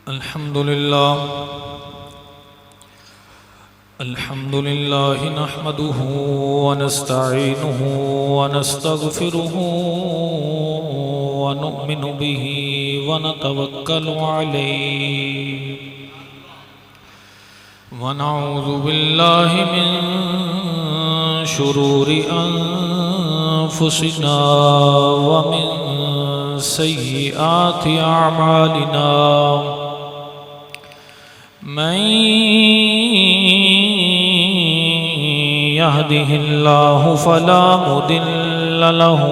الحمد لله نحمده ونستعينه ونستغفره ونؤمن به ونتوكل عليه ونعوذ بالله من شرور أنفسنا ومن سيئات أعمالنا من يهده الله فلا مضل له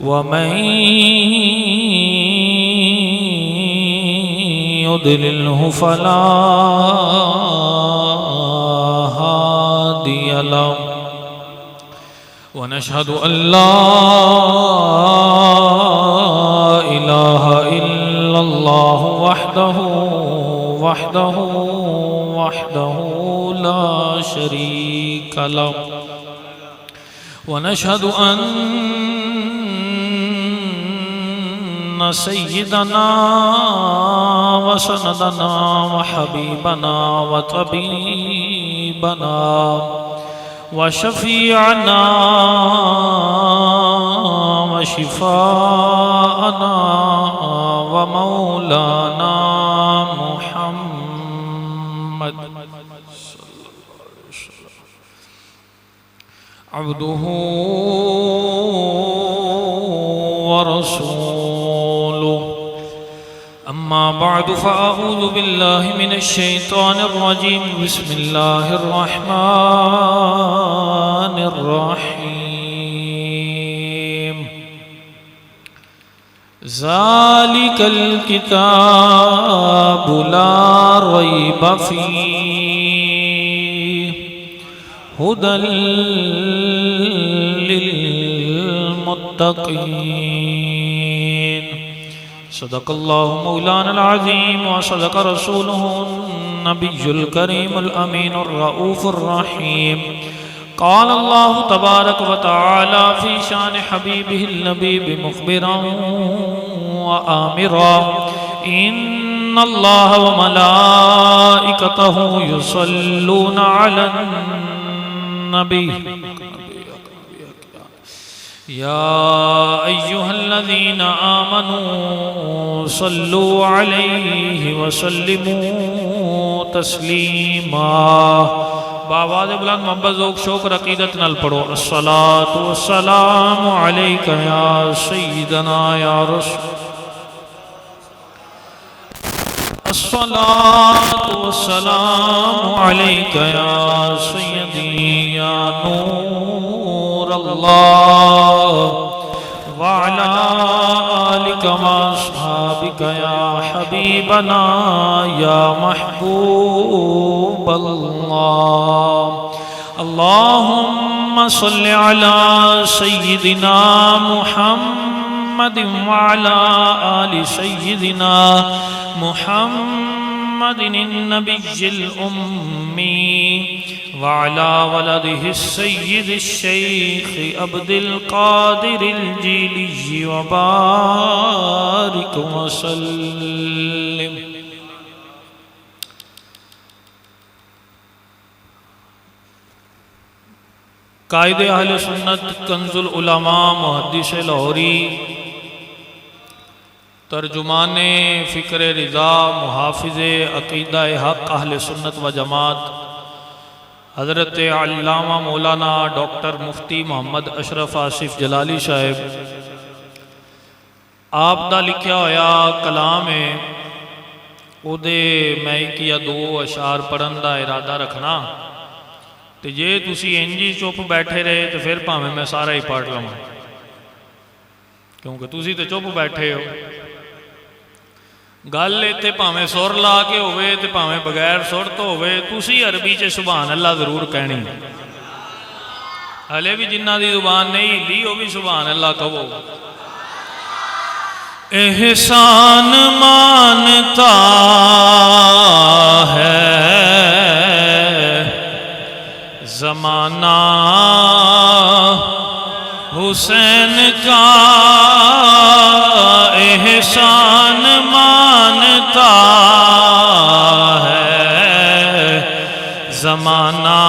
ومن يضلله فلا هادي له ونشهد أن لا إله إلا الله وحده لا شريك له ونشهد أن سيدنا وسندنا وحبيبنا وطبيبنا وشفيعنا وشفاءنا ومولانا محمد عبده ورسوله أما بعد فأعوذ بالله من الشيطان الرجيم بسم الله الرحمن الرحيم ذلك الكتاب لا ريب فيه هدى للمتقين صدق الله مولانا العظيم وصدق رسوله النبي الكريم الأمين الرؤوف الرحيم قال الله تبارك وتعالى في شان حبيبه اللبيب مخبرا وآمرا إن الله وملائكته يصلون على النبي يا أيها الذين آمنوا صلوا عليه وسلموا تسليما بآواز بلند محبت ذوق شوق عقیدت نال پڑھو الصلاة والسلام علیک یا سیدنا یا رسول الصلاة والسلام علیک یا سیدی یا نور اللہ وعلى آلك وأصحابك يا حبيبنا يا محبوب الله اللهم صل على سيدنا محمد وعلى آل سيدنا محمد النبي الأمي وعلى ولده السيد الشيخ عبد القادر الجيلي وبارك وسلم قائد اہل سنت کنز العلماء محدث لاہوری ترجمان فکر رضا محافظ عقیدہ حق اہل سنت و جماعت حضرت علامہ مولانا ڈاکٹر مفتی محمد اشرف آصف جلالی صاحب آپ دا لکھیا ہویا کلام ہے او دے میں ایک یا دو اشعار پڑھن دا ارادہ رکھنا تے جے تسی انجی چپ بیٹھے رہے تو پھر پاویں میں سارا ہی پڑھ لوں کیونکہ تسی تے چپ بیٹھے ہو گل تے پاویں سر لا کے ہوئے تے پاویں بغیر سر تو ہوئے تسی عربی چ سبحان اللہ ضرور کہنی ہلے بھی جنہ دی زبان نہیں ہلی وہ بھی سبحان اللہ کہو احسان مانتا ہے زمانہ حسین کا احسان مانتا ہے زمانہ،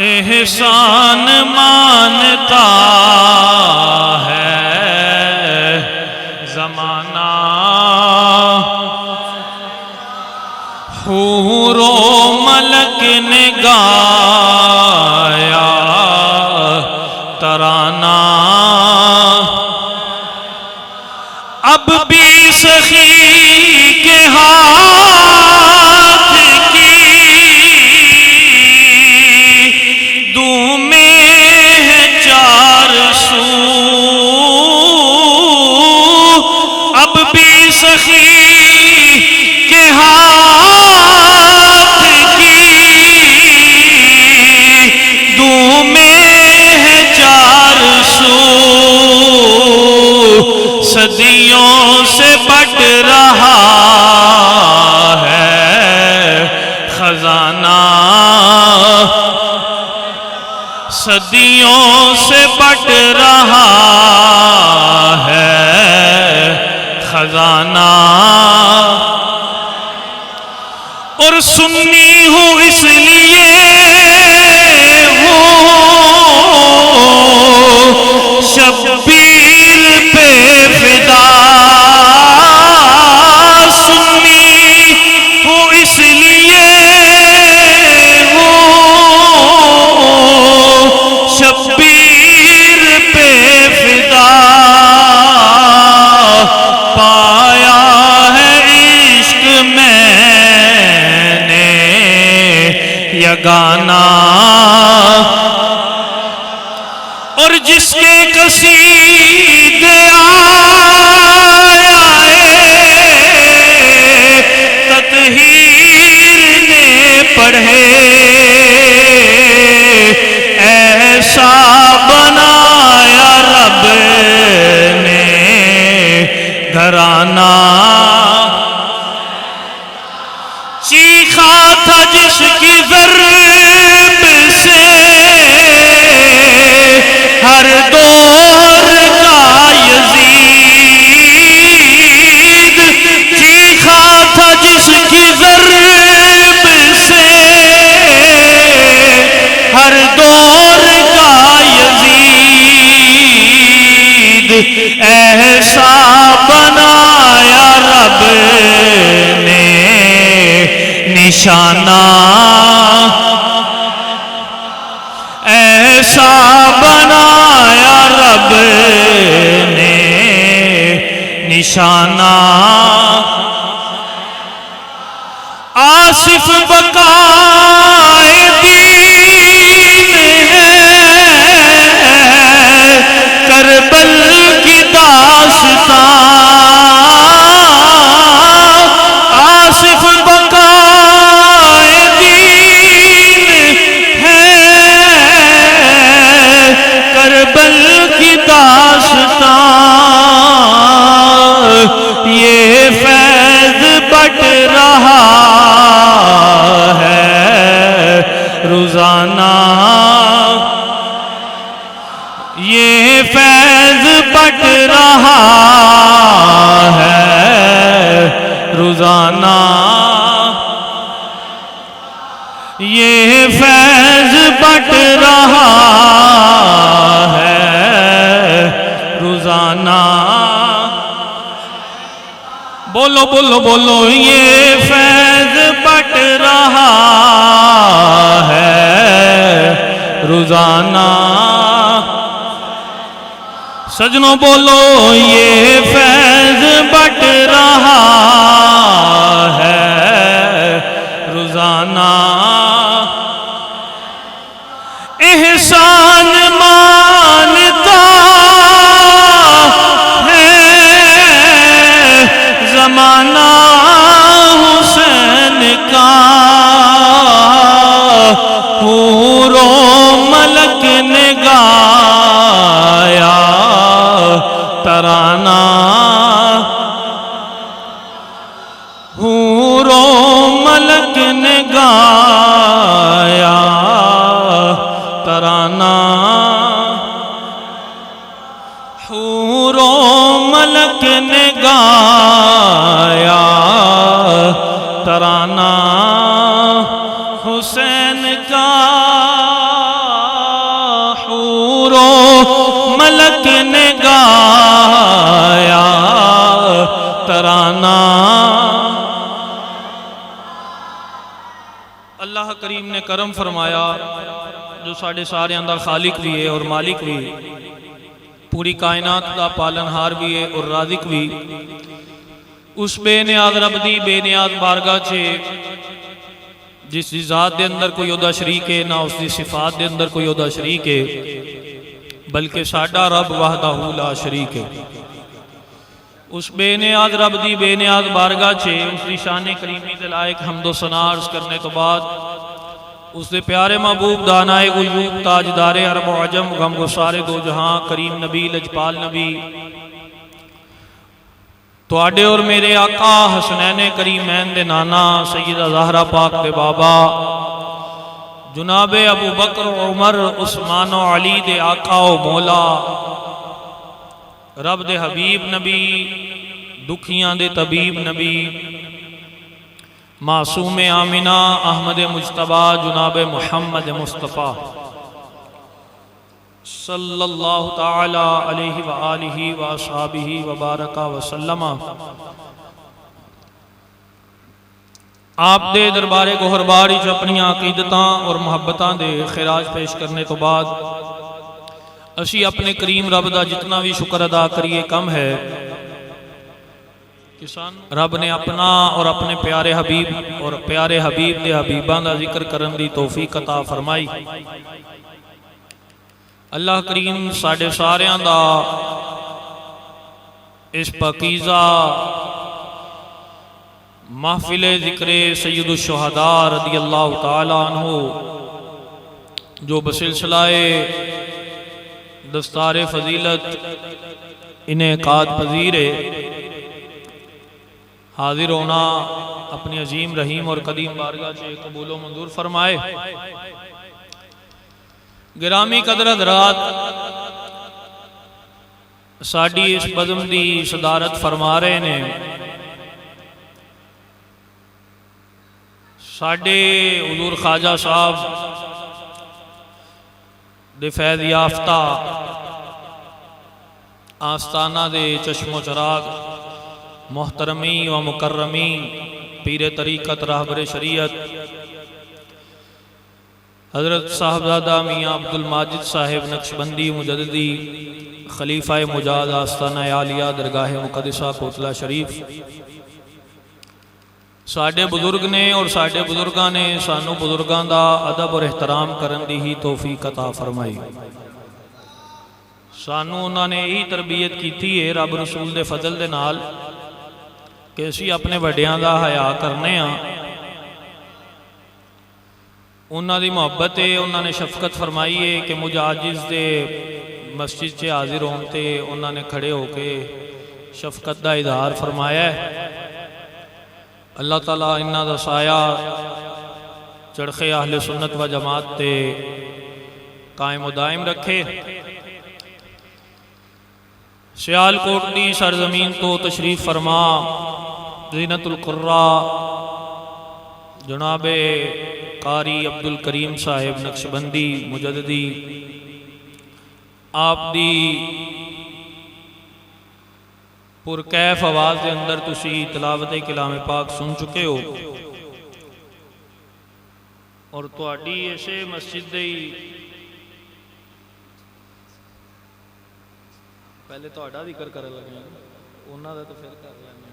احسان مانتا ہے زمانہ، حور و ملک نے گایا ترانہ، اب بھی سخی کے ہاتھ کی دوں میں ہے چار سو، اب بھی سخی کے ہاتھ کی دوں میں ہے چار سو، صدیوں سے بٹ رہا ہے خزانہ، صدیوں سے بٹ رہا ہے خزانہ، اور سنی ہوں اس لیے ہوں شبیر پہ فدا، سنی ہوں اس لیے ہوں شبیر پہ فدا، پایا ہے عشق میں نے یگانہ، اور جس کے قصیدے آیا تطہیر نے پڑھے، ایسا بنایا رب نے گھرانہ، چیخا تھا جس کی ضرب سے ہر دور کا یزید، چیخا تھا جس کی ضرب سے ہر دور کا یزید، ایسا بنایا رب نے نشانہ، ایسا بنایا رب نے نشانہ، آصف بقائے دین ہے کربل کی داستان، آصف بقائے دین ہے کربل کی داستان، یہ فیض بٹ رہا ہے روزانہ، یہ فیض بٹ رہا ہے روزانہ، یہ فیض بٹ رہا ہے روزانہ، بولو بولو بولو، یہ فیض بٹ رہا ہے روزانہ، سجنوں بولو یہ فیض بٹ رہا ہے روزانہ، احسان مانتا ہے زمانہ حسین کا، حور و ملک نے گایا ترانہ، حور و ملک نے گایا حسین کا حور و ملک نے گایا ترانہ۔ اللہ کریم نے کرم فرمایا جو ساڑھے سارے اندر خالق بھی ہے اور مالک بھی، پوری کائنات کا پالنہار بھی ہے اور رازق بھی، اس بے نیاز رب دی بے نیاز بارگاہ چھے جس دی ذات دے اندر کوئی عہدہ شریک ہے، نہ اس دی صفات دے اندر کوئی عہدہ شریک ہے، بلکہ ساڈا رب وحدہ لا شریک ہے۔ اس بے نیاز رب دی بے نیاز بارگاہ چھے اس دی شان کریمی دے لائق حمد و ثنا عرض کرنے تو بعد اس دے پیارے محبوب دانائے غیوب تاجدار عرب و عجم غم گسار دو جہاں کریم نبی لجپال نبی تواڈے اور میرے آقا حسنین کریمین دے نانا سیدہ زہرا پاک دے بابا جناب ابو بکر عمر عثمان و علی دے آقا و مولا رب دے حبیب نبی دکھیاں دے طبیب نبی معصوم آمنہ احمد مجتبہ جناب محمد مصطفیٰ صلی اللہ تعالی علیہ وآلہ وآصحابہ وبارکہ وسلم۔ آپ دے دربار گوہرباری چ اپنی عقیدتاں اور محبتاں دے خراج پیش کرنے تو بعد اسی اپنے کریم رب دا جتنا بھی شکر ادا کریے کم ہے۔ رب نے اپنا اور اپنے پیارے حبیب اور پیارے حبیب دے حبیباں دا ذکر کرن دی توفیق عطا فرمائی۔ اللہ کریم ساڑھے ساریاں دا اس پاکیزہ محفل ذکر سید الشہداء رضی اللہ تعالیٰ عنہ جو بسلسلہ دستار فضیلت انعقاد پذیر ہے حاضر ہونا اپنی عظیم رحیم اور قدیم بارگاہ سے قبول و منظور فرمائے۔ گرامی قدر حضرات، ساڑھی اس بزم دی صدارت فرما رہے نے ساڑھے حضور خواجہ صاحب دے فیض یافتہ آستانہ دے چشم و چراغ محترمی و مکرمی پیر طریقت راہبر شریعت حضرت صاحبزادہ میاں عبدالماجد صاحب نقشبندی مجددی خلیفہ مجاز آستانہ عالیہ درگاہ مقدسہ کوتلہ شریف، ساڑھے بزرگ نے اور ساڑھے بزرگاں نے سانو بزرگاں دا ادب اور احترام کرن دی ہی توفیق عطا فرمائی۔ سانو انہوں نے یہی تربیت کی تھی ہے رب رسول دے فضل دے نال کہ اسی اپنے وڈیاں دا حیا کرنے ہاں۔ انہوں دی محبت ہے، انہوں نے شفقت فرمائی ہے کہ مجھے عاجز دے مسجد سے حاضر ہوتے انہوں نے کھڑے ہو کے شفقت دا اظہار فرمایا ہے۔ اللہ تعالیٰ انہوں دا سایہ چڑخے اہل سنت و جماعت تے قائم و دائم رکھے۔ سیال کوٹ دی سرزمین تو تشریف فرما زینت القرہ جناب قاری عبدالکریم صاحب نقشبندی مجددی، آپ دی پرکیف آواز دے اندر تسی تلاوت کلام پاک سن چکے ہو، اور تواڈی ایسے مسجد دے پہلے تواڈا ذکر کرنے لگے انہاں دا تو پھر کر لینے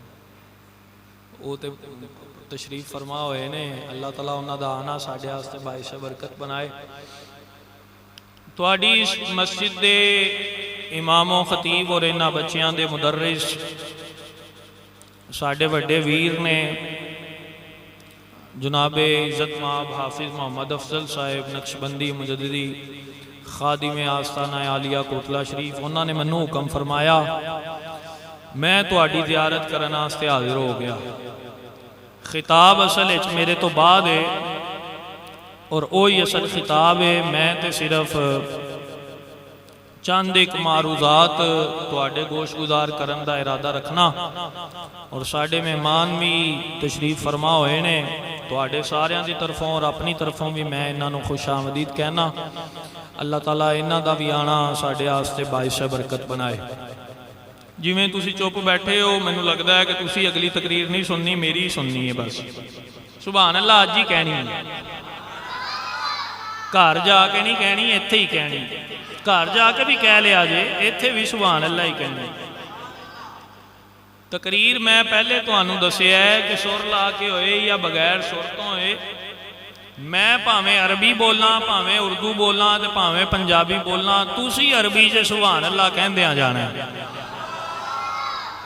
وہ تے تشریف فرما ہوئے نے۔ اللہ تعالیٰ انہاں دا آنا ساڑھے آستے باعث برکت بنائے۔ تواڈی اس مسجد دے امام و خطیب اور انہاں بچیاں دے مدرس ساڑھے وڈے ویر نے جناب عزت مآب حافظ محمد افضل صاحب نقشبندی مجددی خادم آستانہ عالیہ کوتلہ شریف، انہوں نے منو حکم فرمایا میں تواڈی زیارت کرنا آستے حاضر ہو گیا۔ خطاب اصل اچ میرے تو بعد ہے اور اوہی اصل خطاب ہے، میں تے صرف چند ایک معروضات تواڈے گوش گزار کرن دا ارادہ رکھنا، اور ساڑھے مہمان بھی تشریف فرما ہوئے نے۔ ਤੁਹਾਡੇ ਸਾਰਿਆਂ ਦੀ ਤਰਫੋਂ ਔਰ ਆਪਣੀ ਤਰਫੋਂ ਵੀ ਮੈਂ ਇਹਨਾਂ ਨੂੰ ਖੁਸ਼ ਆਮਦੀਦ ਕਹਿਣਾ। ਅੱਲਾਹ ਤਾਲਾ ਇਹਨਾਂ ਦਾ ਵੀ ਆਣਾ ਸਾਡੇ ਵਾਸਤੇ ਬਾਇਸ ਬਰਕਤ ਬਣਾਏ। ਜਿਵੇਂ ਤੁਸੀਂ ਚੁੱਪ ਬੈਠੇ ਹੋ, ਮੈਨੂੰ ਲੱਗਦਾ ਹੈ ਕਿ ਤੁਸੀਂ ਅਗਲੀ ਤਕਰੀਰ ਨਹੀਂ ਸੁਣਨੀ, ਮੇਰੀ ਹੀ ਸੁਣਨੀ ਹੈ ਬਸ। ਸੁਭਾਨ ਅੱਲਾਹ ਅੱਜ ਹੀ ਕਹਿਣੀ ਹੈ, ਘਰ ਜਾ ਕੇ ਨਹੀਂ ਕਹਿਣੀ, ਇੱਥੇ ਹੀ ਕਹਿਣੀ। ਘਰ ਜਾ ਕੇ ਵੀ ਕਹਿ ਲਿਆ ਜੇ, ਇੱਥੇ ਵੀ ਸੁਭਾਨ ਅੱਲਾਹ ਹੀ ਕਹਿਣੀ। ਤਕਰੀਰ ਮੈਂ ਪਹਿਲੇ ਤੁਹਾਨੂੰ ਦੱਸਿਆ ਹੈ ਕਿ ਸੁਰ ਲਾ ਕੇ ਹੋਏ ਜਾਂ ਬਗੈਰ ਸੁਰ ਤੋਂ ਹੋਏ। ਮੈਂ ਭਾਵੇਂ ਅਰਬੀ ਬੋਲਾਂ, ਭਾਵੇਂ ਉਰਦੂ ਬੋਲਾਂ ਤੇ ਭਾਵੇਂ ਪੰਜਾਬੀ ਬੋਲਾਂ, ਤੁਸੀਂ ਅਰਬੀ 'ਚ ਸੁਭਾਨ ਅੱਲਾਹ ਕਹਿੰਦਿਆਂ ਜਾਣਾ।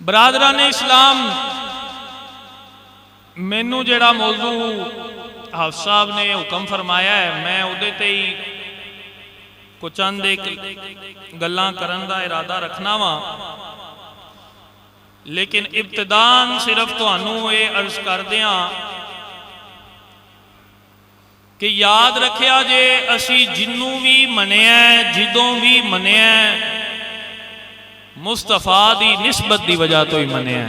ਬਰਾਦਰਾਨ ਇਸਲਾਮ, ਮੈਨੂੰ ਜਿਹੜਾ ਮੌਜੂ ਹਾਫਿਜ਼ ਸਾਹਿਬ ਨੇ ਹੁਕਮ ਫਰਮਾਇਆ ਹੈ, ਮੈਂ ਉਹਦੇ ਤੇ ਹੀ ਕੁਝ ਚੰਦ ਇੱਕ ਗੱਲਾਂ ਕਰਨ ਦਾ ਇਰਾਦਾ ਰੱਖਣਾ ਵਾ। ਲੇਕਿਨ ਇਬਤਦਾਨ ਸਿਰਫ ਤੁਹਾਨੂੰ ਇਹ ਅਰਜ਼ ਕਰਦਿਆਂ ਕਿ ਯਾਦ ਰੱਖਿਆ ਜੇ, ਅਸੀਂ ਜਿਹਨੂੰ ਵੀ ਮੰਨਿਆ, ਜਦੋਂ ਵੀ ਮੰਨਿਆ, ਮੁਸਤਫਾ ਦੀ ਨਿਸਬਤ ਦੀ ਵਜ੍ਹਾ ਤੋਂ ਹੀ ਮੰਨਿਆ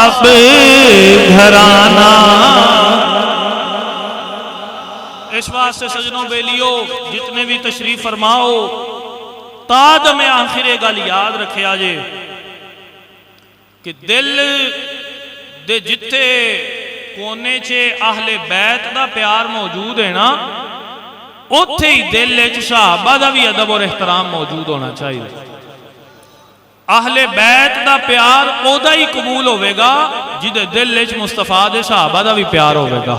سب گھرانہ۔ اس واسطے سجنوں بیلیو جتنے بھی تشریف فرماؤ تادم آخر گل یاد رکھے آجے کہ دل دے جتے کونے چھے اہل بیت دا پیار موجود ہے نا، اتھے ہی دل چ صحابہ دا بھی ادب اور احترام موجود ہونا چاہیے۔ اہل بیت دا پیار او دا ہی قبول ہوئے گا جدے دل چ مصطفیٰ دے صحابہ دا بھی پیار ہوئے گا۔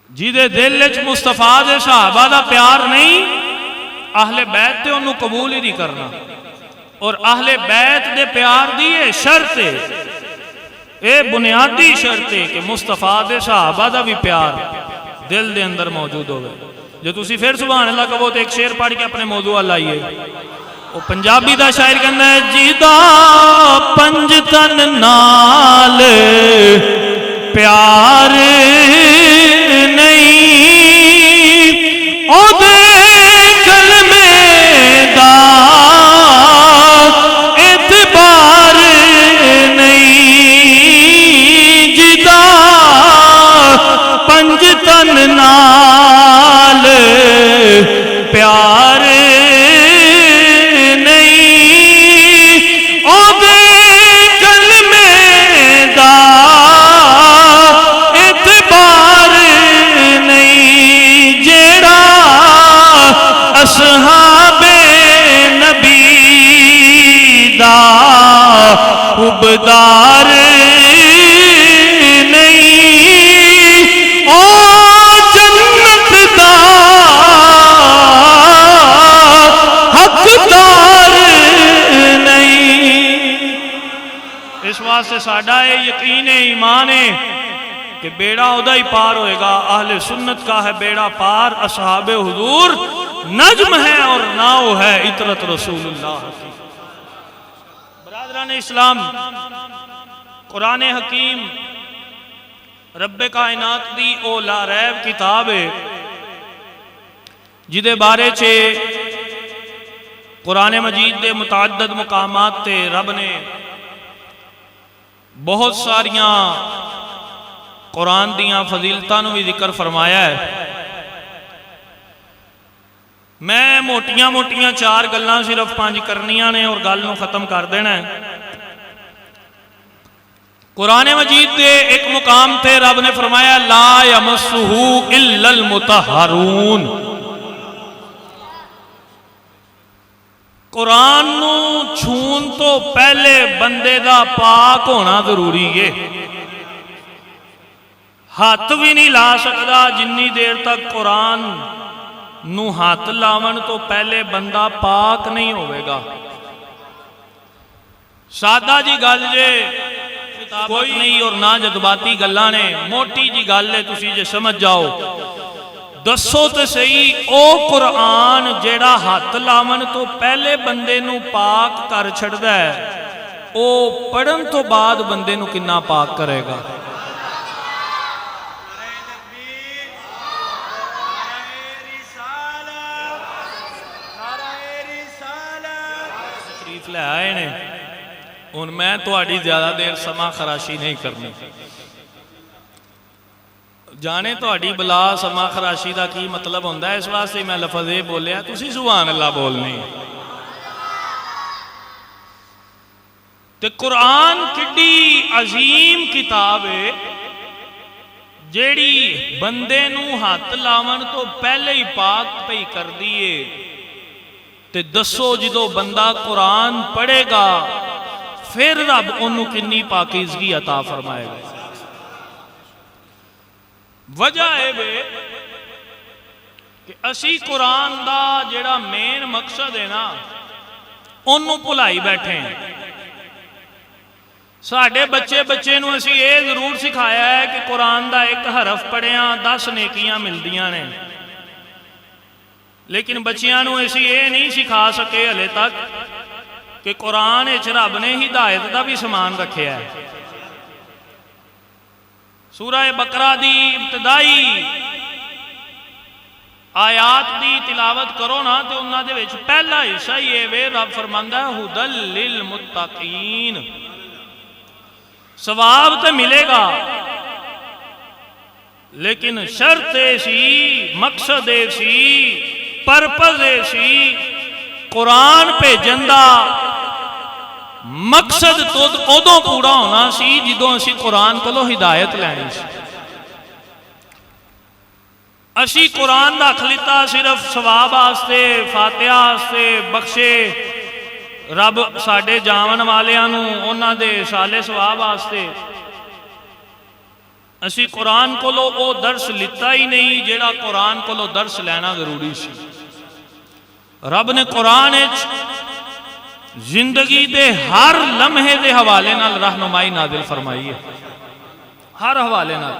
جدے دل چ مصطفیٰ دے صحابہ دا پیار نہیں، اہل بیت تے انہوں قبول ہی نہیں کرنا۔ اور اہل بیت دے پیار دیئے شرط ہے، اے بنیادی شرط ہے کہ مصطفیٰ دے صحابہ دا بھی پیار دل دے اندر موجود ہوئے۔ جو تسی پھر سبحان اللہ کہو تو ایک شعر پڑھ کے اپنے موضوع اللہ آئیے۔ وہ پنجابی دا شاعر کہنا ہے جیدہ پنج تن نال پیار نہیں، او دے کلمے دا اعتبار نہیں، جیدہ پنج تن نال پیار اصحاب نبی دا حبدار نہیں، او جنت دا حقدار نہیں۔ اس واسطے ساڈا یہ یقین ایمان ہے کہ بیڑا ادا ہی پار ہوئے گا۔ اہل سنت کا ہے بیڑا پار، اصحاب حضور نجم ہے اور ناؤ ہے عطرت رسول اللہ کی۔ برادران اسلام، قرآن حکیم رب کائنات دی او لا ریب کتاب ہے جدے بارے چھے قرآن مجید دے متعدد مقامات تے رب نے بہت ساریاں قرآن دیاں فضیلتاں نو بھی ذکر فرمایا ہے۔ میں موٹیاں موٹیاں چار گلاں صرف 5 کرنیاں نے اور گل نو ختم کر دینا ہے۔ قرآن مجید دے ایک مقام تے رب نے فرمایا لا یمسہ الا المطہرون۔ قرآن نو چھون تو پہلے بندے دا پاک ہونا ضروری ہے۔ ہاتھ بھی نہیں لا سکتا جنی دیر تک قرآن نو ہاتھ لاون تو پہلے بندہ پاک نہیں ہوئے گا۔ سادہ جی گل جے کوئی نہیں اور نہ جذباتی گلاں نے، موٹی جی گل ہے تسی جے سمجھ جاؤ۔ دسو تے صحیح او قرآن جیڑا ہاتھ لاون تو پہلے بندے نو پاک کر چھڑدا ہے، او پڑھن تو بعد بندے نو کنا پاک کرے گا؟ لے آئے نے ان میں تو آڑی زیادہ دیر سما خراشی نہیں کرنی، جانے تو آڑی بلا سما خراشی دا کی مطلب ہوندہ ہے، اس واسطے میں لفظے بولیا تسی سبحان اللہ بولنی۔ تے قرآن کڈی عظیم کتاب ہے جیڑی بندے نو ہاتھ لاون تو پہلے ہی پاک پہ کر دیئے۔ تے دسو جدو بندہ قرآن پڑھے گا پھر رب انہوں کنی پاکیزگی عطا فرمائے گا۔ وجہ ہے بے کہ اسی قرآن دا جڑا مین مقصد ہے نا انہوں بھلائی بیٹھے ہیں۔ ساڑھے بچے نو اسی یہ ضرور سکھایا ہے کہ قرآن دا ایک حرف پڑھیاں 10 نیکیاں مل دیاں نے، لیکن بچیاں نو ایسی یہ نہیں سکھا سکے ہلے تک کہ قرآن اچ رب نے ہدایت دا بھی سامان رکھیا ہے۔ سورہ بقرہ دی ابتدائی آیات دی تلاوت کرو نا تو انہاں دے وچ پہلا حصہ یہ وے رب فرماندا ہے ہدل للمتقین، ثواب تے ملے گا لیکن شرط سی، مقصد سی، پرپز سی، قرآن بھیجن دا مقصد تو ادوں پورا ہونا سی جدوں اسی قرآن کولوں ہدایت لینی سی۔ اسی قرآن دا خلیتا صرف ثواب آستے، فاتحہ آستے، بخشے رب ساڈے جاون والیاں انہاں دے سالے ثواب آستے، اسی قرآن کولو او درس لیتا ہی نہیں جیڑا قرآن کولو درس لینا ضروری سی۔ رب نے قرآن زندگی دے ہر لمحے دے حوالے نال رہنمائی نازل فرمائی ہے، ہر حوالے نال۔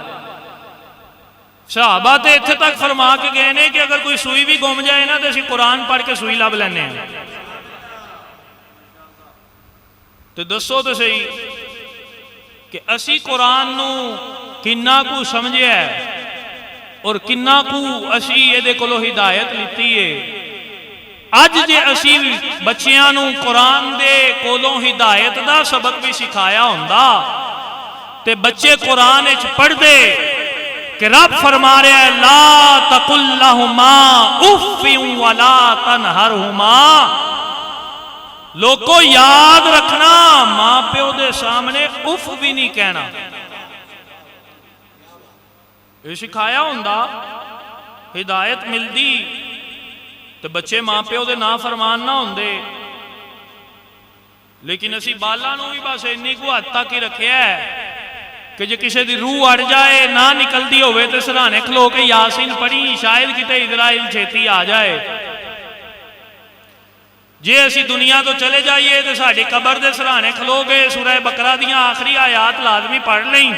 صحابہ تے اتھے تک فرما کے گئے نے کہ اگر کوئی سوئی بھی گم جائے نا تو اسی قرآن پڑھ کے سوئی لب لینے ہیں۔ تو دسو تو صحیح کہ اسی قرآن نو کنہ کو سمجھے ہے اور کنہ کو اسی یہ دے کلو ہدایت لیتی ہے۔ آج جے اسی بچیاں نو قرآن دے کولوں ہدایت دا سبق بھی سکھایا ہوندہ تے بچے قرآن اچ پڑھ دے کہ رب فرما رہے ہیں لا تقل لہما اف ولا تنہرہما، لوگوں یاد رکھنا ماں پیو دے سامنے اف بھی نہیں کہنا۔ یہ سکھایا ہوندہ ہدایت ملدی تو بچے ماں پیو دے نافرمان نہ ہوندے، لیکن اسی بالا نو بھی بس انی کو حد تک ہی رکھے ہے کہ جے کسی دی روح اڑ جائے نہ نکل دی ہوئے تو سرانے کھلو کے یاسین پڑھی شاید کتے اسرائیل چھیتی آ جائے۔ جے اسی دنیا تو چلے جائیے تو ساڑھی قبر دے سرانے کھلو گے سورہ بقرہ دیاں آخری آیات لازمی پڑھ لیں۔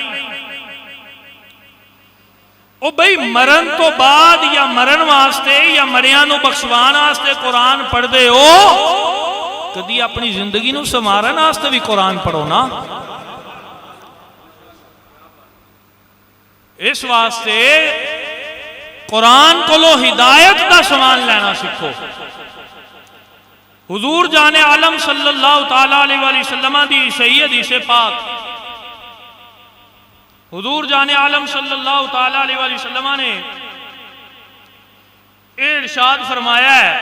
او بھئی مرن تو بعد یا مرن واسطے یا مریانو بخشوان واسطے قرآن پڑھ دے ہو، کدی اپنی زندگی نو سمارن واسطے بھی قرآن پڑھو نا۔ اس واسطے قرآن کو لو ہدایت دا سامان لینا سکھو۔ حضور جان عالم صلی اللہ تعالیٰ علیہ وسلم دی صحیح حدیث پاک، حضور جان عالم صلی اللہ تعالیٰ علیہ وسلم نے ارشاد فرمایا ہے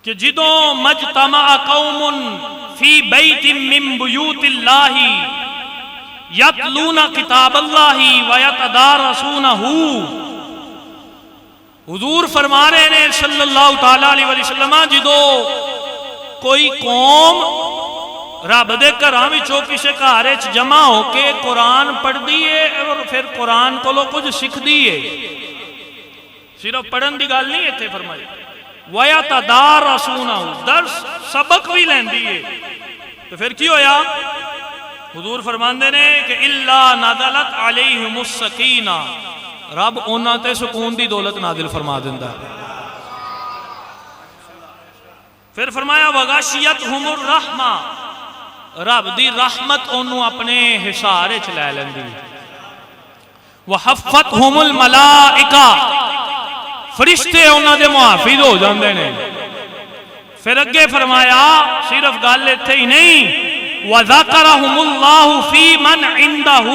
کہ جدوں مجتمع قوم فی بیت من بیوت اللہ یتلون کتاب اللہ ویتدارسونہ، حضور فرما رہے ہیں صلی اللہ تعالیٰ علیہ وسلم جدو کوئی قوم رب دے گھراں وچوں کسے گھر وچ جمع ہو کے قرآن پڑھ دیئے اور پھر قرآن کو لو کچھ سکھ دیئے، صرف پڑھن دی گل نہیں ایتھے فرمائی، وَيَتَدَارَسُونَهُ درس سبق بھی لین دیئے، تو پھر کی ہویا؟ حضور فرماندے نے کہ إِلَّا نَزَلَتْ عَلَيْهِمُ السَّكِينَةُ، رب انہاں تے سکون دی دولت نازل فرما دیندہ۔ پھر فرمایا وَغَشِيَتْهُمُ الرَّحْمَةُ، رب دی رحمت انہوں اپنے حصارے چلائے لیندی۔ وَحَفَّتْهُمُ الْمَلَائِكَةُ، فرشتے انہوں دے محافظ ہو جاندے نے۔ پھر اگے فرمایا صرف گل تھے ہی نہیں، وَذَكَرَهُمُ اللَّهُ فِي مَنْ عِنْدَهُ،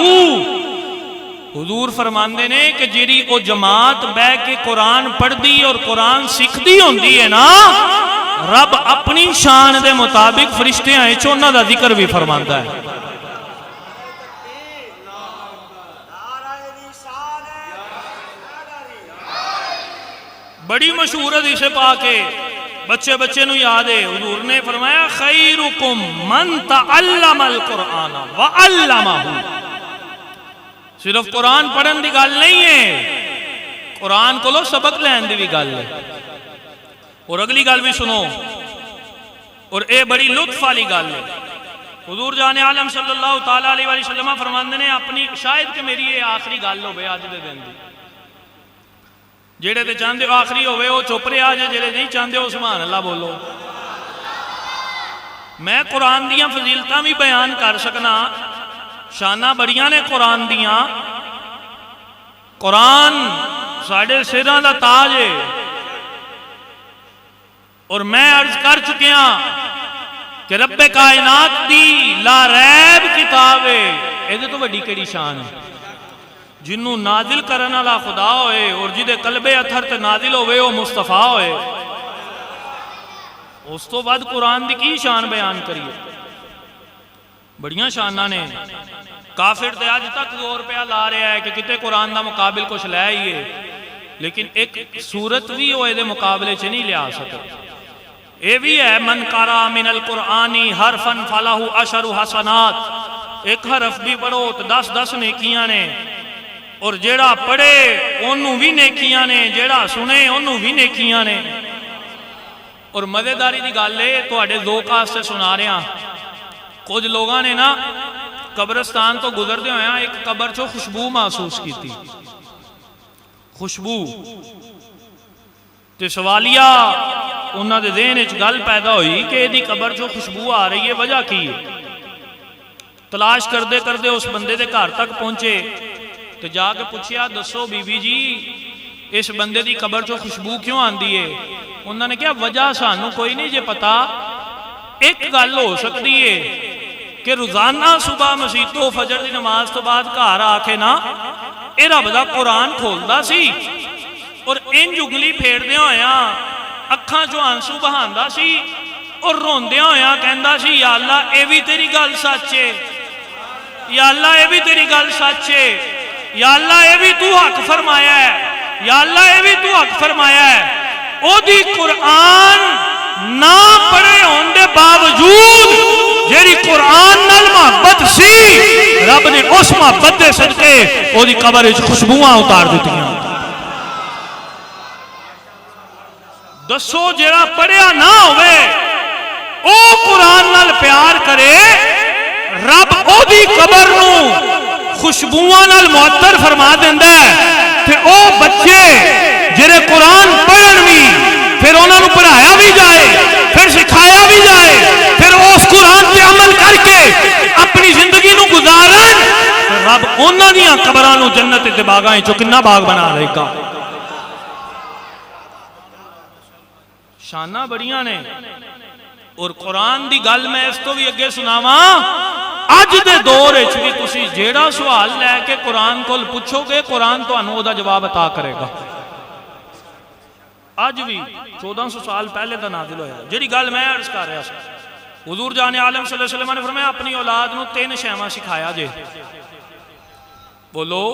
حضور فرماندے نے کہ جیری او جماعت بے کے قرآن پڑھ دی اور قرآن سکھ دی ہوندی ہے نا، رب اپنی شان دے مطابق فرشتے آئے چونہ دا ذکر بھی فرماندا ہے۔ بڑی مشہور حدیث پاک ہے، بچے نو یاد ہے، حضور نے فرمایا خیرکم من تعلم القرآن وعلمہ، صرف قرآن پڑھن دی گل نہیں ہے، قرآن کو لو سبق لین دی بھی گل ہے۔ اور اگلی گل بھی سنو، اور اے بڑی لطف والی گل ہے، حضور جان عالم صلی اللہ تعالیٰ علیہ وسلم فرماندے نے اپنی، شاید کہ میری یہ آخری گل ہوئے آج دے دن دی، جیڑے تے چاندے آخری ہوئے وہ چپ رہے آج، جیڑے نہیں چاندے وہ سبحان اللہ بولو۔ میں قرآن دیاں فضیلتاں بھی بیان کر سکنا، شانہ بڑیاں نے قرآن دیاں، قرآن ساڑھے سراں دا تاج ہے، اور میں عرض کر چکیا کہ رب کائنات دی لا ریب کتاب ہے، یہ تو بڑی کیڑی شان ہے، جنوں نازل کرنا لا خدا ہوئے اور جدے قلب اتھر تے نازل ہوئے وہ مصطفیٰ ہوئے، اس تو بعد قرآن دی کی شان بیان کریے؟ بڑیاں شانہ نے کافر تے آج تک زور پہ لا رہا ہے کہ کتے قرآن دا مقابل کچھ لے ہی ہے، لیکن ایک صورت بھی ہوئے دے مقابلے چ نہیں لیا سکتے۔ اے بھی ہے من قرأ من القرآنی حرفن فلہ عشر حسنات، ایک حرف بھی پڑھو تو 10 نیکیاں نے، اور جیڑا پڑھے انہوں بھی نیکیاں نے، جیڑا سنے انہوں بھی نیکیاں نے۔ اور مزیداری دی گل ہے تو اڈے ذوق سے سنا رہے ہیں، کچھ لوگاں نے نا قبرستان تو گزر دے ہوئے ہیں، ایک قبر چو خوشبو محسوس کی تھی، خوشبو تے سوالیہ انہاں دے ذہن وچ گل پیدا ہوئی کہ ایدی قبر چو خوشبو آ رہی ہے، وجہ کی ہے؟ تلاش کردے کردے اس بندے دے گھر تک پہنچے تو جا کے پوچھیا دسو بی بی جی اس بندے دی قبر چو خوشبو کیوں آندی ہے؟ انہوں نے کہا وجہ سانوں کوئی نہیں جے پتا، ایک گل ہو سکتی ہے کہ روزانہ صبح مسجد تو فجر دی نماز تو بعد گھر آ کے نا اے رب دا قرآن کھولدا سی اور انج انگلی پھیردیاں ہویاں اکھاں چوں آنسو بہاندا سی اور روندیاں ہویاں کہندا سی یا اللہ اے بھی تیری گل سچ ہے، یا اللہ اے بھی تیری گل سچ ہے، یا اللہ اے بھی تو حق فرمایا ہے، یا اللہ اے بھی تو حق فرمایا ہے۔ او دی قرآن نہ پڑھے ہون دے باوجود جیری قرآن نال محبت سی، رب نے اس محبت دے صدقے او دی قبر وچ خوشبوواں اتار دتیاں۔ دسو جیڑا پڑھیا نہ ہوئے او قرآن نال پیار کرے، رب او دی قبر نو خوشبوواں نال معطر فرما دیندا ہے، تے او بچے جڑے قرآن پڑھن بھی پھر انہاں نو پڑھایا بھی جائے، پھر سکھایا بھی جائے، پھر اس قرآن پہ عمل کر کے اپنی زندگی نو گزارن، رب انہاں دیاں قبراں نو جنت دے باغاں وچوں کنا باغ بنا رہے گا۔ شانہ بڑیاں نے، اور قرآن دی گل میں اس تو بھی اگے سناواں، اج دے دور وچ بھی تسی جیڑا سوال لے کے قرآن کول پوچھو گے قرآن تانوں او دا جواب عطا کرے گا۔ اج بھی 1400 سال پہلے دا نازل ہویا، جڑی گل میں عرض کر رہا سا، حضور جان عالم صلی اللہ علیہ وسلم نے فرمایا اپنی اولاد نو 3 شیواں سکھایا جے، بولو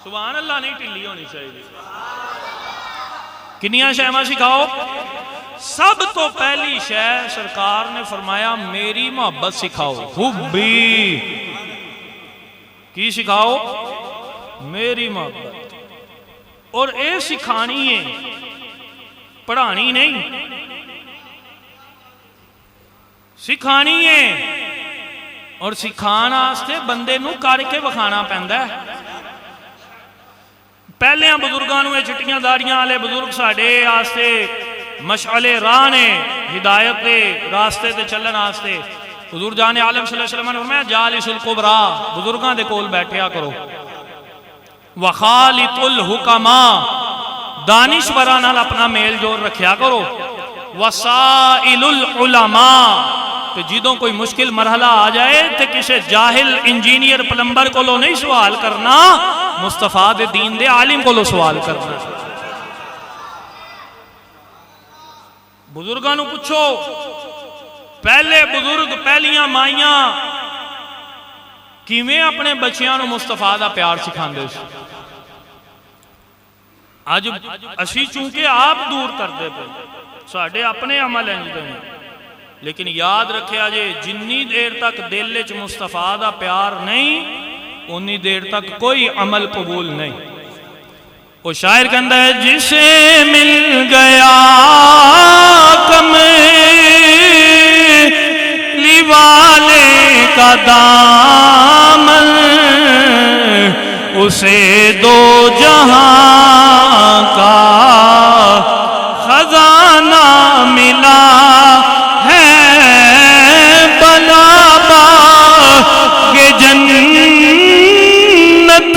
سبحان اللہ، نہیں ٹلی ہونی چاہیے۔ کنیاں شیواں سکھاؤ؟ سب تو پہلی شے سرکار نے فرمایا میری محبت سکھاؤ، حبی، کی سکھاؤ؟ میری محبت، اور اے سکھانی ہے، پڑھانی نہیں، سکھانی ہے، اور سکھان آستے بندے نو کر کے بکھانا پہندا ہے۔ پہلے بزرگاں نو چٹیاں داڑیاں والے بزرگ ساڈے آستے مشعل راہ نے، ہدایت دے راستے تے چلن آستے۔ حضور جان عالم صلی اللہ علیہ وسلم نے فرمایا جالس القبرا، بزرگاں دے کول بیٹھیا کرو، وخالط الحکماء، دانشوراں نال اپنا میل جول رکھیا کرو، وسائل العلماء، کہ جدوں کوئی مشکل مرحلہ آ جائے تو کسی جاہل انجینئر پلمبر کو لو نہیں سوال کرنا، مصطفیٰ دے دین دے عالم کو لو سوال کرنا۔ بزرگاں نو پوچھو، پہلے بزرگ پہلیاں مائیاں کیویں اپنے بچیاں نو مصطفیٰ دا پیار سکھاندے سی؟ اج اسی چونکہ آپ دور کردے پے، ساڈے اپنے عمل انجدے ہیں، لیکن یاد رکھیا جے جنی دیر تک دل وچ مصطفیٰ دا پیار نہیں انی دیر تک کوئی عمل قبول نہیں۔ وہ شاعر کہندا ہے جسے مل گیا کملی والے کا دامن، اسے دو جہاں کا خزانہ ملا ہے، بلا باغ جنت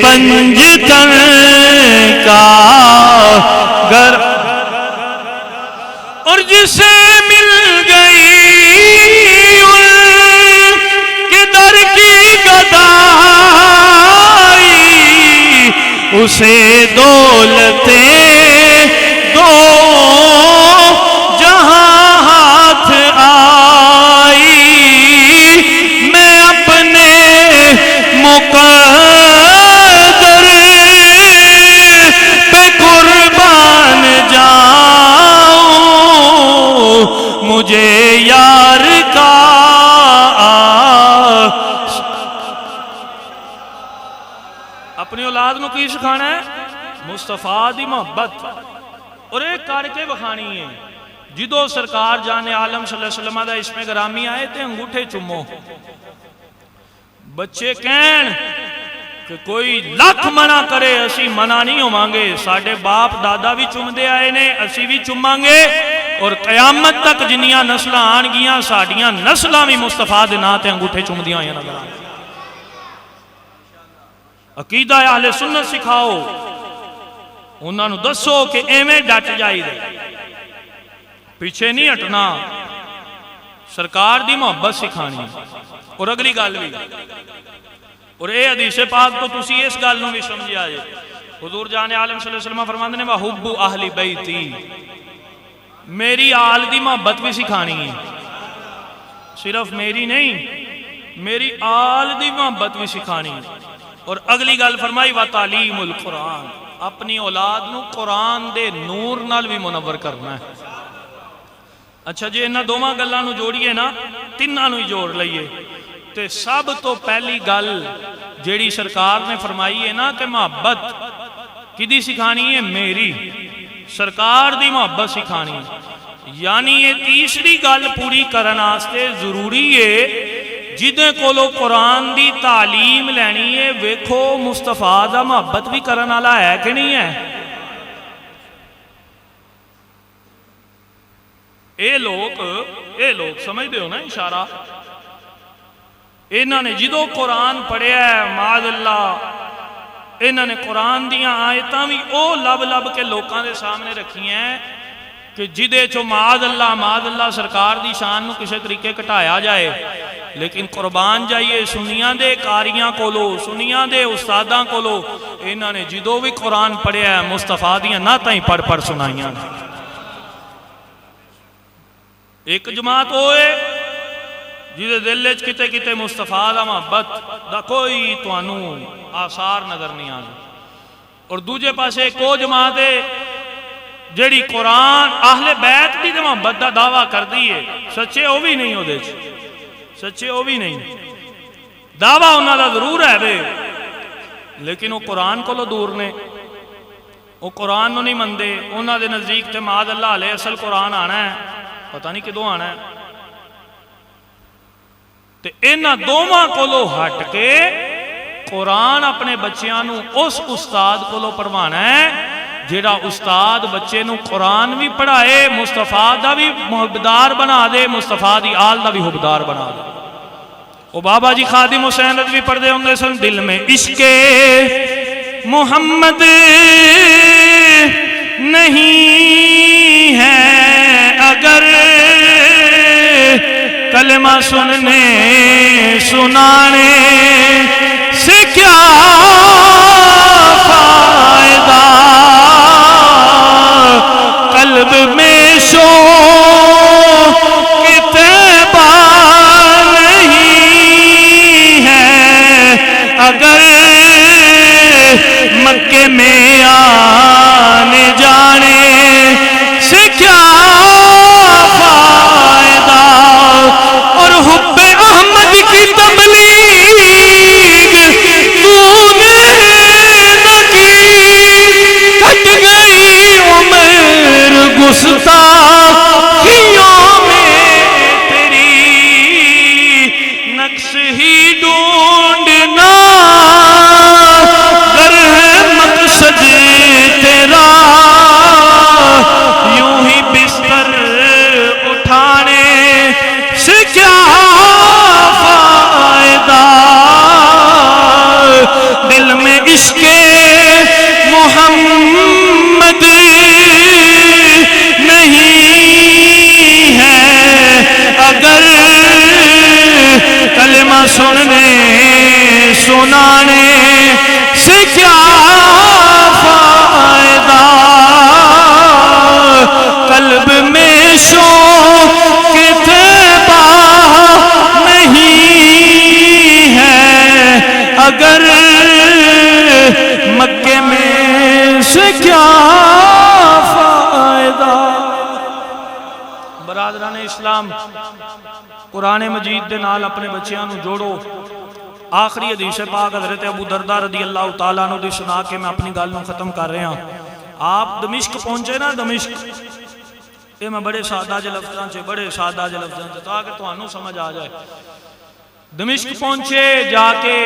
پنجتن کا گر اور جسے مل گئی ان کے در کی گدائی اسے دولتیں دو جہاں ہاتھ آئی میں اپنے مقدر پہ قربان جاؤں مجھے یار کا اپنی اولاد نو کی سکھانا ہے مصطفیٰ دی محبت اور ایک کر کے بخانی ہے جدو سرکار جان عالم صلی اللہ علیہ وسلم دا اسم گرامی آئے تے انگوٹھے چمو بچے کہن کہ کوئی لاکھ منع کرے اسی منع نہیں ہو مانگے ساڑھے باپ دادا بھی چم دے آئے نے اسی بھی چم مانگے اور قیامت تک جنیاں نسلہ آن گیاں ساڑھیاں نسلہ بھی مصطفیٰ دے ناتے انگوٹھے چم دیا ہوئے نظر آئے عقیدہ اہل سنت سکھاؤ انہاں نو دسو کہ ایمیں ڈٹ جائی دے پیچھے نہیں ہٹنا سرکار دی محبت سکھانی اور اگلی گل بھی اور اے حدیث پاک تو تسی اس گل نو بھی سمجھ آئے حضور جان عالم صلی اللہ علیہ وسلم فرماندے نے وحب اہل بیتی میری آل دی محبت بھی سکھانی ہے صرف میری نہیں میری آل دی محبت بھی سکھانی اور اگلی گل فرمائی وَتَعْلِيمُ الْقُرْآنِ اپنی اولاد نو قرآن دے نور نال بھی منور کرنا ہے اچھا جی انہاں دوواں گلاں نو جوڑیے نا تیناں نو ہی جوڑ لئیے تے سب تو پہلی گل جیڑی سرکار نے فرمائی ہے نا کہ محبت کدی سکھانی ہے میری سرکار دی محبت سکھانی ہے یعنی یہ تیسری گل پوری کرنا آستے ضروری ہے جدے کولو قرآن دی تعلیم لینی ہے ویکھو مصطفیٰ دا محبت بھی کرنا والا ہے کہ نہیں ہے اے لوگ سمجھ دے ہو نا اشارہ انہوں نے جدو قرآن پڑھیا ہے معاذ اللہ انہوں نے قرآن دیاں آیتاں بھی او لب لب کے لوکاں دے سامنے رکھی ہیں کہ جدے چو معاذ اللہ سرکار دی شان نو کسے طریقے کٹایا جائے لیکن قربان جائیے سنیاں دے کاریاں کولو سنیاں دے استاداں کولو انہوں نے جدو بھی قرآن پڑھیا ہے مصطفیٰ دیاں نہ تائیں پڑھ سنائیاں ایک جماعت ہوئے جدے دلچ کتے کتے مصطفیٰ دا محبت دا کوئی توانو آثار نظر نہیں آنے اور دوجہ پاسے ایک کو جماعت ہے جیڑی قرآن اہل بیت دی محبت دا دعویٰ کر دیئے سچے ہو بھی نہیں ہو دے سچے ہو بھی نہیں دعویٰ انہا دا ضرور ہے بے لیکن وہ قرآن کو لو دور نے وہ قرآن نو نہیں مندے انہا دے نزدیک تے معاذ اللہ علیہ اصل قرآن آنا ہے پتہ نہیں کدوں آنا ہے تے انہا دوواں کو لو ہٹ کے قرآن اپنے بچیاں نو اس استاد کو لو پڑھوانا ہے جیڑا استاد بچے نو قرآن بھی پڑھائے مصطفیٰ دا بھی محبدار بنا دے مصطفیٰ دی آل دا بھی حبدار بنا دے وہ بابا جی خادم حسین رضوی پڑھ دے ہوں دے سن دل میں عشق محمد نہیں ہے اگر کلمہ سننے سنانے سے کیا فائدہ قلب میں شوق طیبہ نہیں ہے اگر مکے میں آنے جانے سے کیا فائدہ اور حب احمد کی تبلیغ تو نے السلام قرآن مجید دے نال اپنے بچیاں نو جوڑو. آخری حدیث پاک حضرت ابو دردہ رضی اللہ تعالیٰ عنہ دی سنا کے میں اپنی گل نو ختم کر رہا ہوں. آپ دمشق پہنچے نا، دمشق، یہ میں بڑے سادہ جے لفظاں چ تاکہ تانوں سمجھ آ جائے. دمشق پہنچے، جا کے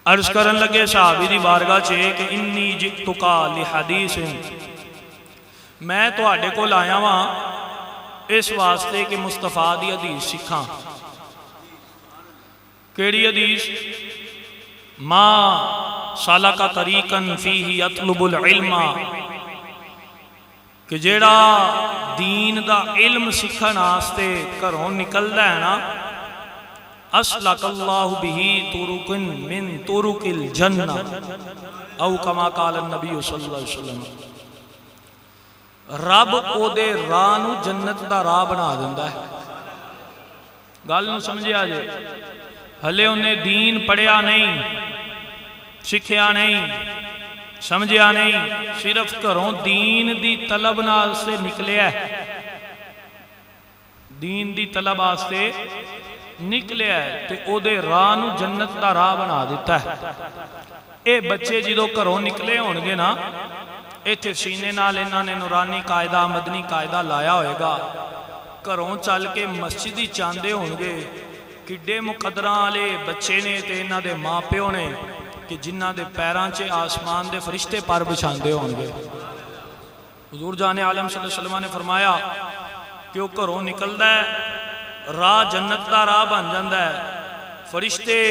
عرض کرن لگے صحابی دی بارگاہ چ کہ انی جئتک لحدیث، میں تواڈے کول آیا ہاں اس واسطے کہ مصطفیٰ دی حدیث سکھاں. کیڑی حدیث؟ ما سالک طریقا فیہ یطلب العلم، کہ جیڑا دین دا علم سکھن واسطے گھروں نکلدا ہے نا، اسلک اللہ بہ طرق من طرق الجنہ او کما قال النبی صلی اللہ علیہ وسلم. رب او دے راہ نو جنت دا راہ بنا دیندا ہے. گل نو سمجھیا جے؟ ہلے انہیں دین پڑھیا نہیں، سکھیا نہیں، سمجھیا نہیں، صرف گھروں دین دی طلب نال سے نکلیا ہے، دین دی طلب واسطے نکلیا ہے تے او دے راہ نو جنت دا راہ بنا دیتا ہے. اے بچے جدوں گھروں نکلے ہون گے نا، ایتھے سینے نال انہاں نے نورانی قاعدہ، مدنی قاعدہ لایا ہوئے گا. گھروں چل کے مسجد ہی چاندے ہون گے. کڈے مقدراں والے بچے نے تے انہاں دے ماں پیو نے کہ جنہاں دے پیراں چ آسمان دے فرشتے پر بچھاندے ہون گے. حضور جان عالم صلی اللہ علیہ وسلم نے فرمایا کہ وہ گھروں نکلدا ہے، راہ جنت دا راہ بن جاندا ہے. فرشتے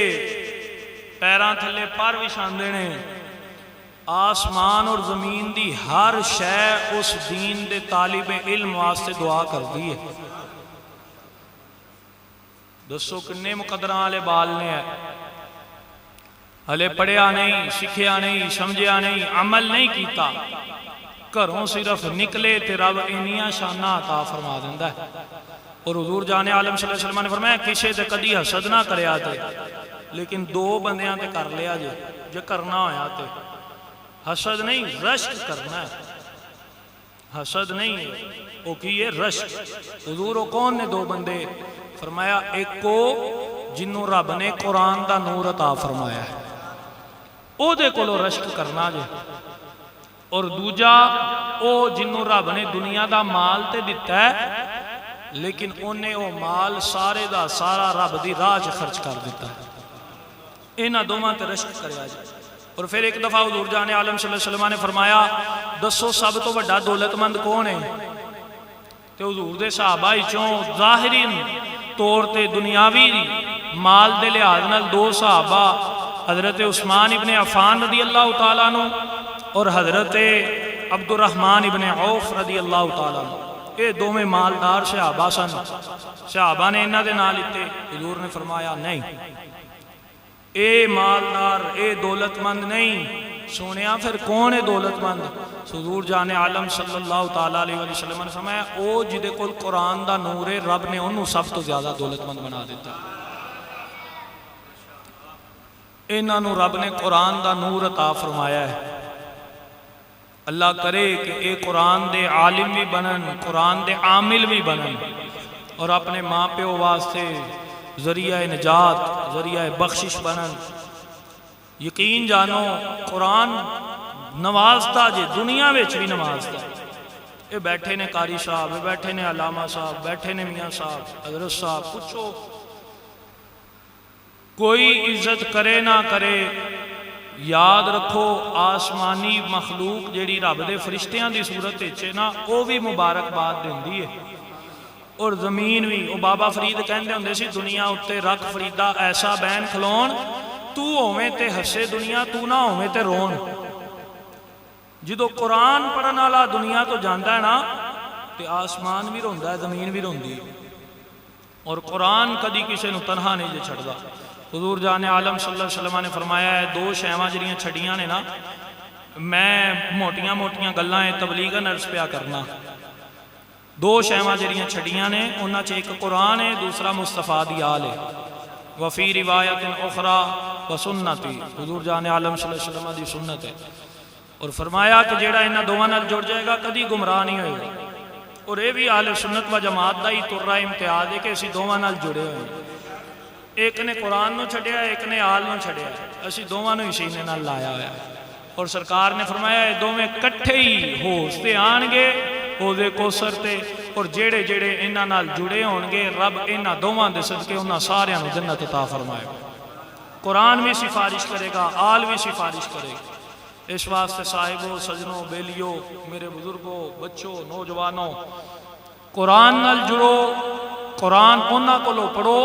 پیراں تھلے پر بچھاندے نے. آسمان اور زمین دی ہر شے اس دین دے طالب علم واسطے دعا کردی ہے. دسو کنے مقدراں والے بال نے ہے، ہلے پڑھیا نہیں، سکھیا نہیں، سمجھیا نہیں، عمل نہیں کیتا. گھروں صرف نکلے تے رب انیاں شاناں عطا فرما دیندا ہے. اور حضور جان عالم صلی اللہ علیہ وسلم نے فرمایا کسے تے کدی حسد نہ کریا تے، لیکن دو بندیاں تے کر لیا جے کرنا ہویا تے. حسد نہیں، رشک کرنا ہے. حسد نہیں ہے، وہ کی ہے رشک. حضور وہ کون نے دو بندے؟ فرمایا ایک کو جنہوں رب نے قرآن دا نور عطا فرمایا ہے، او دے کولو رشک کرنا جے. اور دوجا او جنہوں رب نے دنیا دا مال تے دیتا ہے، لیکن انہیں او مال سارے دا سارا رب دی راہ چ خرچ کر دیتا ہے. انہاں دوواں تے رشک کریا جائے. اور پھر ایک دفعہ حضور جان عالم صلی اللہ علیہ وسلم نے فرمایا دسو سب تو بڑا دولت مند کون ہے؟ تے حضور دے صحابہ چوں ظاہری طور تے دنیاوی مال دے لحاظ نال دو صحابہ، حضرت عثمان ابن عفان رضی اللہ تعالیٰ عنہ اور حضرت عبد الرحمن ابن عوف رضی اللہ تعالیٰ عنہ. اے دو میں مالدار صحابہ سن. صحابہ نے انہاں دے نال لیتے. حضور نے فرمایا نہیں، اے مالدار، اے دولت مند نہیں. سونیا پھر کون ہے دولت مند؟ حضور جان عالم صلی اللہ تعالیٰ علیہ وسلم نے فرمایا او جدے کول قرآن دا نور ہے، رب نے انہوں سب تو زیادہ دولت مند بنا دیتا. انہاں نو رب نے قرآن دا نور عطا فرمایا ہے. اللہ کرے کہ اے قرآن دے عالم بھی بنن، قرآن دے عامل بھی بنن، اور اپنے ماں پیو واسطے ذریعہ نجات، ذریعہ بخشش بنن. یقین جانو قرآن نوازتا جے، دنیا ویچ بھی نوازتا. اے بیٹھے نے قاری صاحب، اے بیٹھے نے علامہ صاحب، بیٹھے نے میاں صاحب، حضرت صاحب، پوچھو کوئی عزت کرے نہ کرے، یاد رکھو آسمانی مخلوق جیڑی رب دے فرشتیاں دی صورت اچھے نا، وہ بھی مبارکباد دیندی ہے. اور زمین بھی، وہ بابا فرید کہندے ہوندے سی دنیا اتے رکھ فریدہ ایسا بین کھلون، تو ہوویں تے ہسے دنیا، تو نہ ہوویں تے رون. جدو قرآن پڑھن والا دنیا تو جاندا ہے نا، تے آسمان بھی روندا ہے، زمین بھی روندی. اور قرآن کدی کسے نو تنہا نہیں جے چھڑدا. حضور جان عالم صلی اللہ علیہ وسلم نے فرمایا ہے دو شیواں جڑیاں چھڑیاں نے نا، میں موٹیاں موٹیاں گلاں تبلیغاً عرض پیا کرنا. دو شیواں جڑیاں چھڑیاں نے، انہاں چ ایک قرآن ہے، دوسرا مصطفیٰ دی آل ہے. وفی روایت اخری وسنتی، حضور جان عالم صلی اللہ علیہ وسلم دی سنت ہے. اور فرمایا کہ جیڑا انہاں دوواں نال جڑ جائے گا کدی گمراہ نہیں ہوئے گا. اور یہ بھی اہل سنت و جماعت کا ہی ترا امتیاز ہے کہ اسی دونوں نال جڑے ہوئے ہیں. ایک نے قرآن نو چھڑیا ایک نے آل نو چھڑیا, اسی دونوں ہی سینے نال لایا ہوا ہے. اور سرکار نے فرمایا یہ دونوں کٹھے ہی ہوش تے آن گے دے کوثر تے, اور جیڑے جیڑے انہاں نال جڑے ہون گے رب انہاں دوواں دے صدقے انہاں ساریاں نوں جنت عطا فرمائے گا. قرآن بھی سفارش کرے گا, آل بھی سفارش کرے گا. اس واسطے صاحبوں, سجنوں, بیلیوں, میرے بزرگوں, بچوں, نوجوانوں, قرآن نال جڑو. قرآن انہاں کولوں پڑھو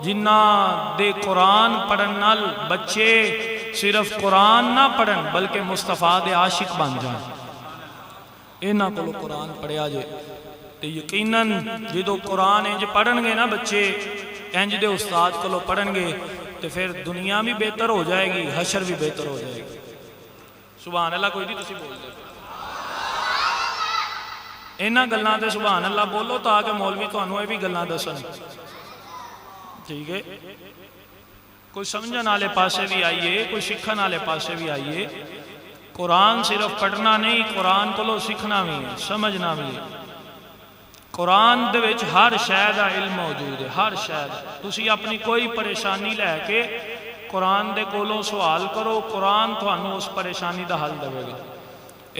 جنہاں دے قرآن پڑھن نال بچے صرف قرآن نہ پڑھن بلکہ مصطفیٰ دے عاشق بن جان. انہاں کولوں قرآن پڑھیا جے تے یقیناً جدو قرآن انج پڑھن گے نا بچے, انج دے استاد کولوں پڑھن گے تو پھر دنیا بھی بہتر ہو جائے گی, حشر بھی بہتر ہو جائے گی. سبحان اللہ کوئی نہیں تسی بول دے. انہاں گلاں تے سبحان اللہ بولو تاکہ مولوی تانوں یہ بھی گلاں دسن. ٹھیک ہے, کوئی سمجھن والے پاسے بھی آئیے, کوئی سکھن والے پاسے بھی آئیے. قرآن صرف پڑھنا نہیں, قرآن کو سیکھنا بھی ہے, سمجھنا بھی ہے. قرآن دے وچ ہر شے دا علم موجود ہے, ہر شے دا. تسی اپنی کوئی پریشانی لے کے قرآن دے کولوں سوال کرو, قرآن تھانوں اس پریشانی دا حل دے گا.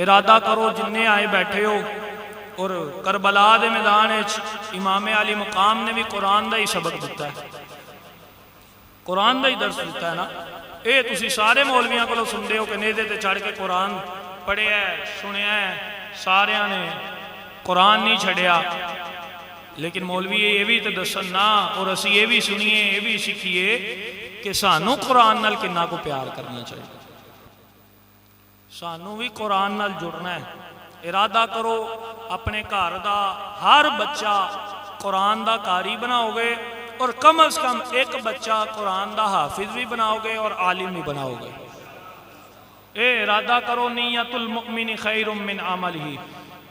ارادہ کرو جننے آئے بیٹھے ہو, اور کربلا دے میدان وچ امام علی مقام نے بھی قرآن دا ہی سبق دیتا ہے, قرآن دا ہی درس دیتا ہے نا. اے تسی سارے مولویاں کو سن دے ہو کہ نیزے تے چڑھ کے قرآن پڑھیا ہے, سنیا ہے, ساریاں نے قرآن نہیں چھڑیا. لیکن مولوی یہ بھی تے دسن نا, اور اسی یہ بھی سنیے, یہ بھی سکھیے کہ سانوں قرآن نال کنا کو پیار کرنا چاہیے. سانوں بھی قرآن نال جڑنا ہے. ارادہ کرو اپنے گھر دا ہر بچہ قرآن دا قاری بناؤ گے, اور کم از کم ایک بچہ قرآن دا حافظ بھی بناؤ گے اور عالم بھی بناؤ گے. اے ارادہ کرو, نیت المؤمن خیر من عملہ.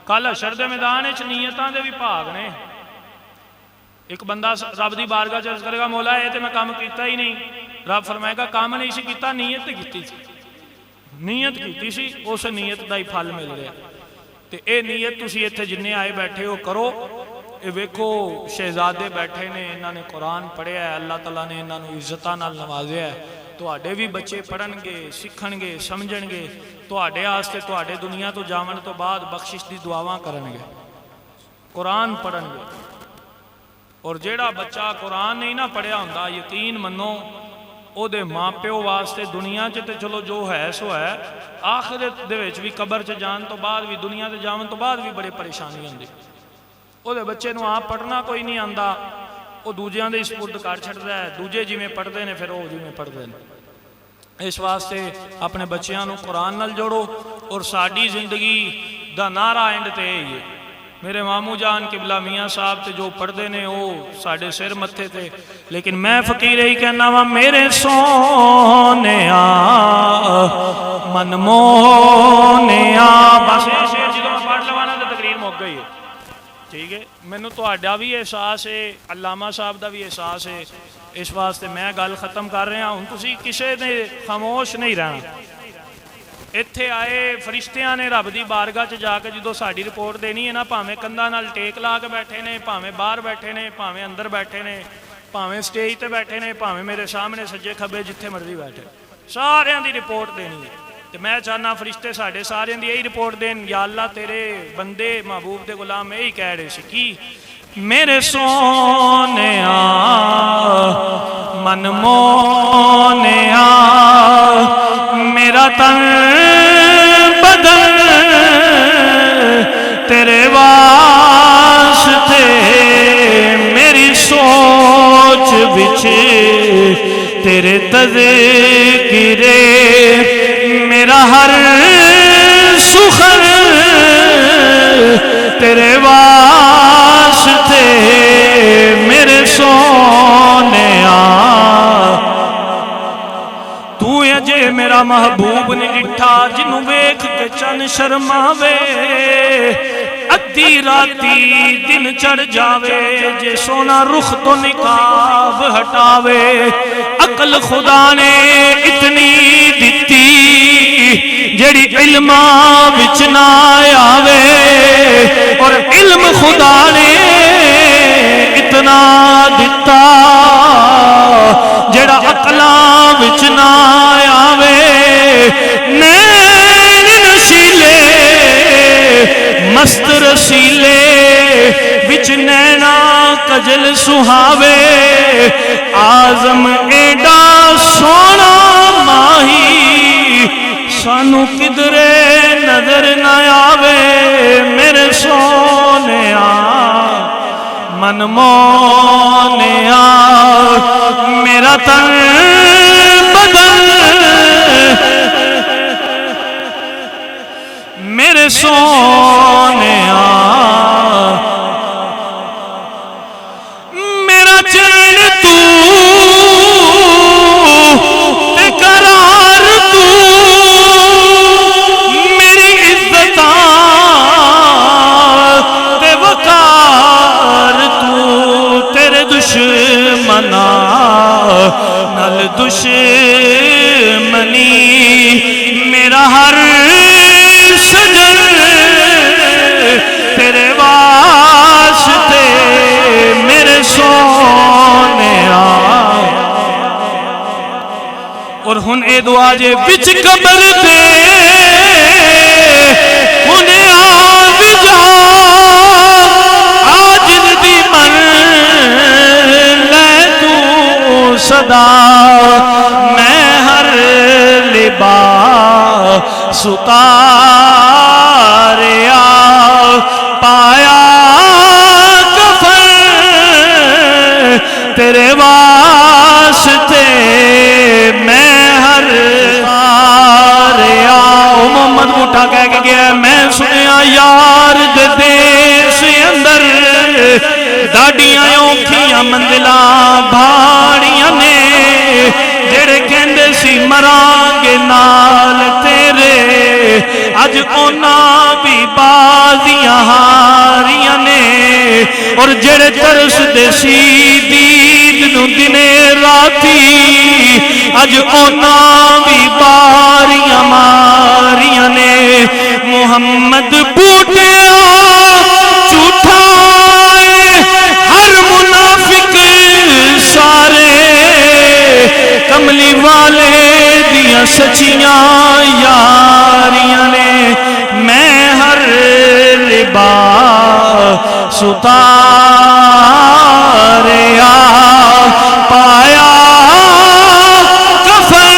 کل حشر دے میدان وچ نیتاں دے بھی بھاگ نے. ایک بندہ رب دی بارگاہ چ عرض کرے گا مولا اے تے میں کام کیتا ہی نہیں. رب فرمائے گا کام نہیں سی کیتا, نیت تے کیتی سی, نیت کیتی سی, اس نیت دا ہی پھل مل رہا. تے اے نیت تسی ایتھے جننے آئے بیٹھے ہو کرو. اے ویکھو شہزادے بیٹھے نے, انہاں نے قرآن پڑھیا ہے, اللہ تعالیٰ نے انہاں نوں عزتاں نال نوازیا ہے. تواڈے بھی بچے پڑھن گے, سکھن گے, سمجھن گے, تواڈے واسطے تواڈے دنیا تو جاون تو بعد بخشش دی دعاواں کرن گے, قرآن پڑھن گے. اور جیڑا بچہ قرآن نہیں نہ پڑھیا ہوندا, یقین منو او دے ماں پیو واسطے دنیا چ تے چلو جو ہے سو ہے, آخرت دے وچ بھی قبر چ جان تو بعد بھی, دنیا تے جاون تو بعد بھی بڑے پریشانی ہوندی. او دے بچے نوں آپ پڑھنا کوئی نہیں آندا, او دوجیاں دے سپرد کر چھڑدا ہے. دوجے جویں پڑھدے نے پھر او جویں پڑھدے نے. اس واسطے اپنے بچیاں نوں قرآن نال جوڑو. اور ساڈی زندگی دا نعرہ اینڈ تے ہی ہے. میرے ماموں جان قبلہ میاں صاحب تے جو پڑھدے نے او ساڈے سر متھے تے, لیکن میں فقیر ہی کہنا وا میرے سونیا من مونیا. بس یہ شعر جدوں میں پڑھ لواں تے تقریر مک گئی ہے. ٹھیک ہے, مینوں تہاڈا بھی احساس ہے, علامہ صاحب دا بھی احساس ہے. اس واسطے میں گل ختم کر رہا ہوں. تسی کسے نے خاموش نہیں رہنا. اتھے آئے فرشتیاں نے رب دی بارگاہ چ جا کے جدو ساڈی رپورٹ دینی ہے نا, بھاویں کندھاں نال ٹیک لا کے بیٹھے نے, بھاویں باہر بیٹھے نے, بھاویں اندر بیٹھے نے, بھاویں سٹیج تے بیٹھے نے, بھاویں میرے سامنے سجے کھبے جتھے مرضی بیٹھے, ساریاں دی رپورٹ دینی ہے. تے میں چاہنا فرشتے ساڈے ساریاں دی یہی رپورٹ دین, یا اللہ تیرے بندے محبوب دے غلام یہی کہہ رہے سی کی میرے سونیا من مونیا میرا تن بدن تیرے واسطے, میری سوچ بچ تیرے تذکرے, میرا ہر سخن تیرے واسطے میرے سونیا. تو اجے میرا محبوب نہیں ڈٹھا جنوں ویکھ کے چن شرماوے, ادھی راتی دن چڑھ جاوے جے سونا رخ تو نقاب ہٹاوے. عقل خدا نے اتنی دتی جیڑی علماں وچ نہ آوے, اور علم خدا نے اتنا دتا جڑا عقلاں وچ نہ آوے نین نشیلے مست رسیلے وچ نینا کجل سہاوے آزم ایڈا سونا ماہی سانو کدرے نظر نہ آوے میرے سونیا من مونیا میرا تن بدن میرے سونیا میرا چین تو تے قرار تو میری عزتاں تے وقار تو تیرے دشمنا نال دشمنی میرا ہر سجن تیرے واسطے میرے سونیا اور ہن اے دعا جے وچ قبر دے ہن آ جا عاجز دی من لے تو صدا میں ہر لباس اتاریا پایا کفن تیرے واسطے میں ہر اتاریا محمد بوٹا کہہ کے گیا میں سنیا یار دے دیس اندر ڈاڈیاں اوکھیاں منزلاں بھاڑیاں نے جڑے کہندے سی مرانگے نال تیرے اج اونا بھی بازیاں ہاریاں نے اور جڑے ترس دے سی دید نو دنے راتی اج اونا بھی باریاں ماریاں نے محمد بوٹیا جھوٹا ہر منافق سارے کملی والے دیاں سچیاں یاریاں نے میں ہر لباس اتاریا پایا کفن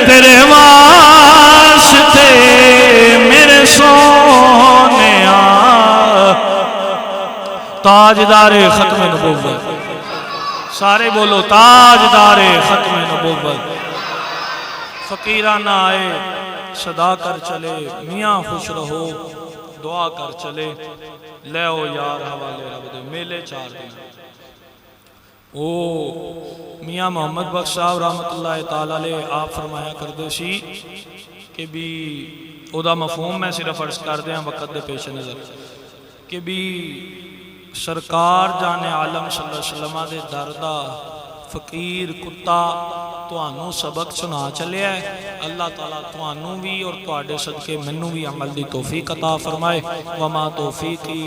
تیرے واسطے میرے سونیا تاجدار ختم نبوت سارے بولو تاجدار ختم نبوت فقیرانہ آئے صدا کر چلے میاں خوش رہو دعا کر چلے لے او یار حوالے رب دے میلے 4 دن او میاں محمد بخش صاحب رحمت اللہ تعالیٰ علیہ آپ فرمایا کردے سی کہ بھی او دا مفہوم میں صرف عرض کر دیا وقت دے پیش نظر کہ بھی سرکار جانے عالم صلی اللہ علیہ وسلم دے دردہ فقیر کتا توانوں سبق سنا چلے ہے اللہ تعالیٰ توانوں بھی اور توڑے صدقے منوں بھی عمل دی توفیق عطا فرمائے وما توفیقی